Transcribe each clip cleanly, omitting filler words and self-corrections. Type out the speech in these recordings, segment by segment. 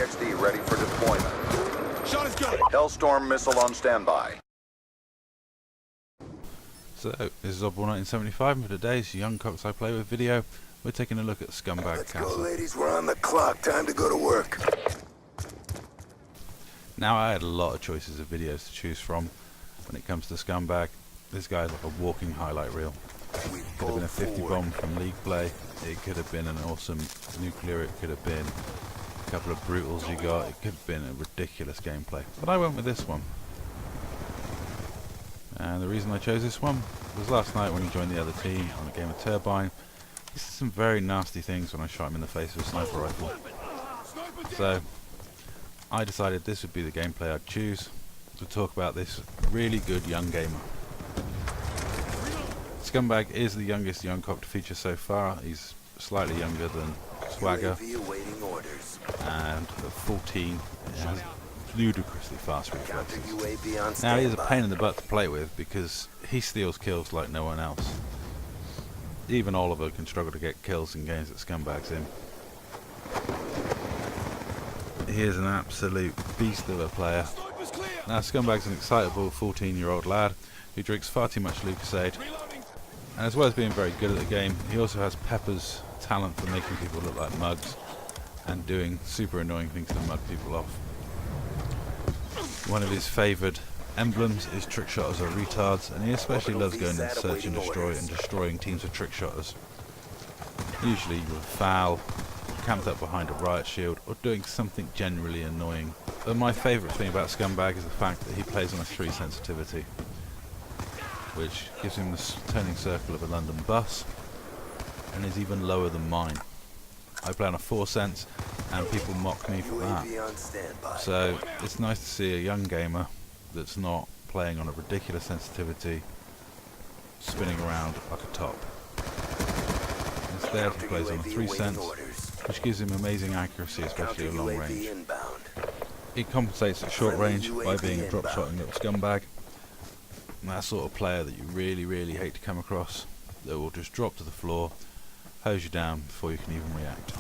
PXD ready for deployment. Shot is good. Hellstorm missile on standby. So, this is Oddball 1975, and for today's Young Cocks I Play With video, we're taking a look at Scumbag Casa. Let's go, ladies. We're on the clock. Time to go to work. Now, I had a lot of choices of videos to choose from when it comes to Scumbag. This guy's like a walking highlight reel. It could have been a 50 bomb from League play, it could have been an awesome nuclear, it could have been a couple of brutals you got, it could have been a ridiculous gameplay. But I went with this one. And the reason I chose this one was last night when he joined the other team on a game of Turbine. He did some very nasty things when I shot him in the face with a sniper rifle. So I decided this would be the gameplay I'd choose to talk about this really good young gamer. Scumbag is the youngest young cop to feature so far. He's slightly younger than Swagger, and at 14 he has ludicrously fast reflexes. Now he is a pain in the butt to play with because he steals kills like no one else. Even Oliver can struggle to get kills in games that Scumbag's in. He is an absolute beast of a player. Now Scumbag's an excitable 14-year-old lad who drinks far too much Lucasade. And as well as being very good at the game, he also has Pepper's talent for making people look like mugs and doing super annoying things to mug people off. One of his favoured emblems is trick shotters are retards, and he especially loves going in search and destroy and destroying teams of trick shotters. Usually with foul, camped up behind a riot shield, or doing something generally annoying. But my favourite thing about Scumbag is the fact that he plays on a 3 sensitivity, which gives him the turning circle of a London bus, and is even lower than mine. I play on a 4 sense, and people mock me for that. So it's nice to see a young gamer that's not playing on a ridiculous sensitivity, spinning around like a top. Instead he plays on a 3 sense, which gives him amazing accuracy, especially at long range. He compensates at short range by being a drop-shotting little scumbag. And that sort of player that you really, really hate to come across, that will just drop to the floor, hose you down before you can even react.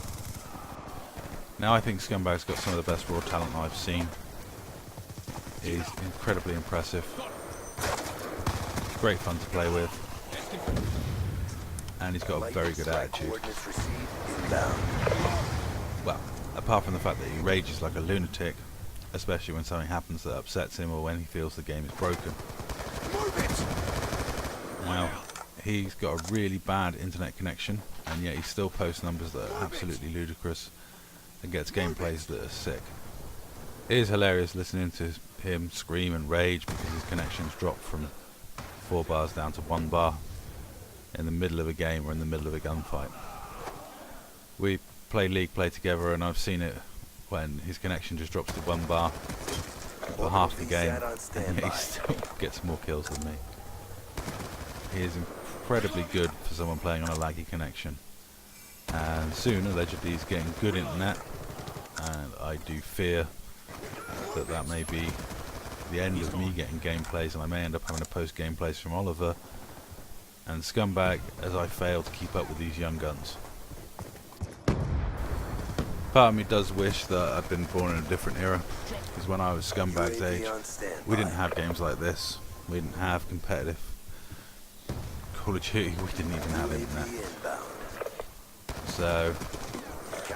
Now I think Scumbag's got some of the best raw talent I've seen. He's incredibly impressive, great fun to play with, and he's got a very good attitude. Well, apart from the fact that he rages like a lunatic, especially when something happens that upsets him or when he feels the game is broken. Now, he's got a really bad internet connection, and yet he still posts numbers that are absolutely ludicrous and gets gameplays that are sick. It is hilarious listening to him scream and rage because his connection's dropped from 4 bars down to 1 bar in the middle of a game or in the middle of a gunfight. We play League play together, and I've seen it when his connection just drops to 1 bar for half the game, and he still gets more kills than me. He is incredibly good for someone playing on a laggy connection, and soon allegedly he's getting good internet, and I do fear that that may be the end of me getting gameplays, and I may end up having to post gameplays from Oliver and Scumbag as I fail to keep up with these young guns. Part of me does wish that I'd been born in a different era, because when I was Scumbag's age, we didn't have games like this. We didn't have competitive Call of Duty, we didn't even have internet. So,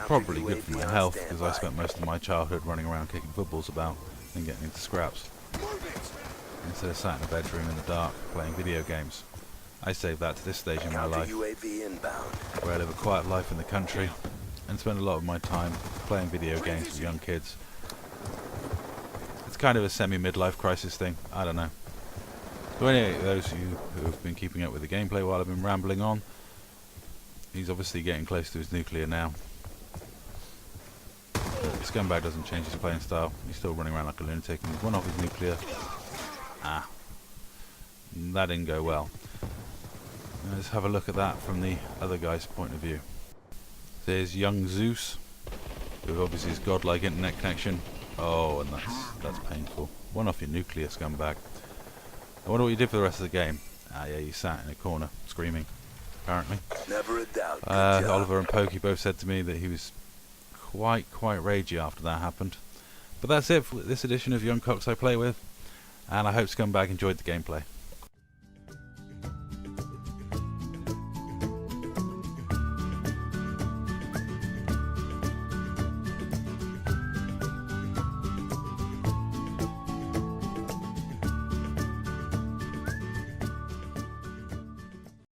probably good for my health, because I spent most of my childhood running around kicking footballs about and getting into scraps, instead of sat in a bedroom in the dark playing video games. I saved that to this stage in my life, where I live a quiet life in the country and spend a lot of my time playing video games with young kids. It's kind of a semi-midlife crisis thing, I don't know. So anyway, those of you who have been keeping up with the gameplay while I've been rambling on, he's obviously getting close to his nuclear now. Scumbag doesn't change his playing style, he's still running around like a lunatic, and he's one off his nuclear. That didn't go well. Let's have a look at that from the other guy's point of view. There's young Zeus, with obviously his godlike internet connection. Oh, and that's painful. One off your nuclear, Scumbag. I wonder what you did for the rest of the game. Yeah, you sat in a corner, screaming, apparently. Never a doubt. Oliver and Pokey both said to me that he was quite ragey after that happened. But that's it for this edition of Young Cox I Play With, and I hope Scumbag enjoyed the gameplay.